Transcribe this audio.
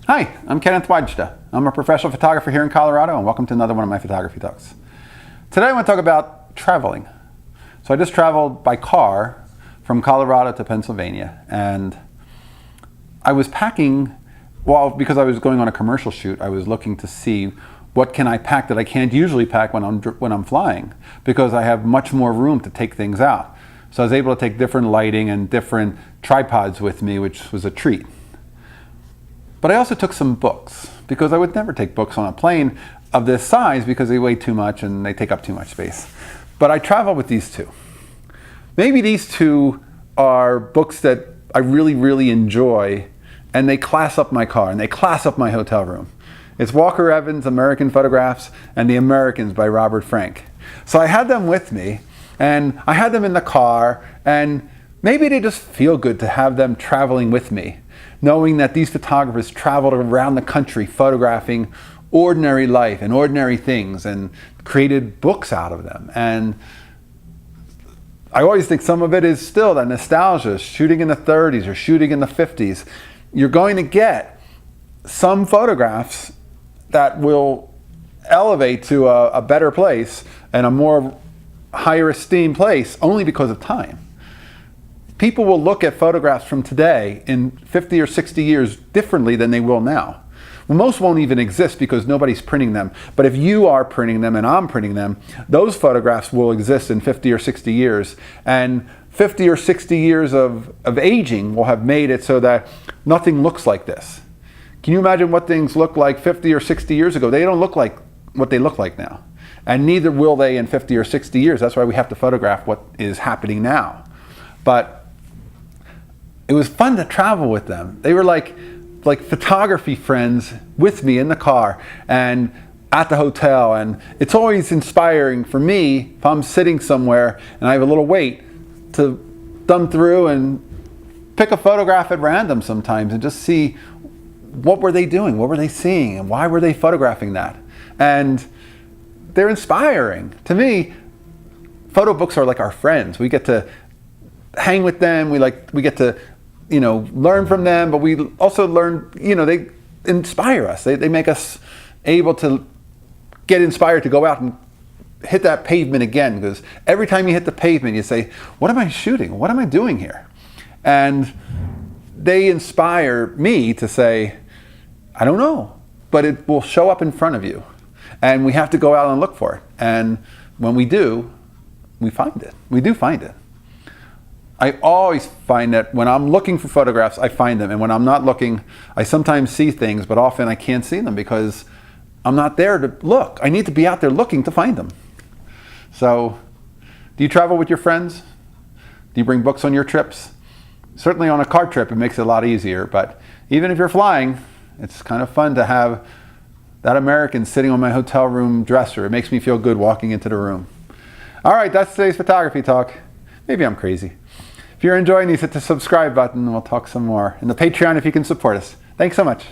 Hi, I'm Kenneth Wajda. I'm a professional photographer here in Colorado, and welcome to another one of my photography talks. Today I want to talk about traveling. So I just traveled by car from Colorado to Pennsylvania, and I was packing, well, because I was going on a commercial shoot, I was looking to see what can I pack that I can't usually pack when I'm flying, because I have much more room to take things out. So I was able to take different lighting and different tripods with me, which was a treat. But I also took some books, because I would never take books on a plane of this size because they weigh too much and they take up too much space. But I travel with these two. Maybe these two are books that I really enjoy, and they class up my car and they class up my hotel room. It's Walker Evans' American Photographs and The Americans by Robert Frank. So I had them with me, and I had them in the car, and maybe they just feel good to have them traveling with me, knowing that these photographers traveled around the country photographing ordinary life and ordinary things and created books out of them. And I always think some of it is still that nostalgia, shooting in the 30s or shooting in the 50s. You're going to get some photographs that will elevate to a better place and a more higher esteemed place only because of time. People will look at photographs from today in 50 or 60 years differently than they will now. Well, most won't even exist because nobody's printing them. But if you are printing them and I'm printing them, those photographs will exist in 50 or 60 years. And 50 or 60 years of aging will have made it so that nothing looks like this. Can you imagine what things look like 50 or 60 years ago? They don't look like what they look like now. And neither will they in 50 or 60 years. That's why we have to photograph what is happening now. But it was fun to travel with them. They were like photography friends with me in the car and at the hotel. And it's always inspiring for me if I'm sitting somewhere and I have a little wait to thumb through and pick a photograph at random sometimes and just see what were they doing, what were they seeing, and why were they photographing that. And they're inspiring. To me, photo books are like our friends. We get to hang with them. We get to learn from them, but we also learn, they inspire us. They make us able to get inspired to go out and hit that pavement again, because every time you hit the pavement, you say, what am I shooting? What am I doing here? And they inspire me to say, I don't know, but it will show up in front of you. And we have to go out and look for it. And when we do, we find it. We do find it. I always find that when I'm looking for photographs, I find them. And when I'm not looking, I sometimes see things, but often I can't see them because I'm not there to look. I need to be out there looking to find them. So, do you travel with your friends? Do you bring books on your trips? Certainly on a car trip, it makes it a lot easier. But even if you're flying, it's kind of fun to have that American sitting on my hotel room dresser. It makes me feel good walking into the room. All right, that's today's photography talk. Maybe I'm crazy. If you're enjoying these, hit the subscribe button and we'll talk some more. And the Patreon if you can support us. Thanks so much.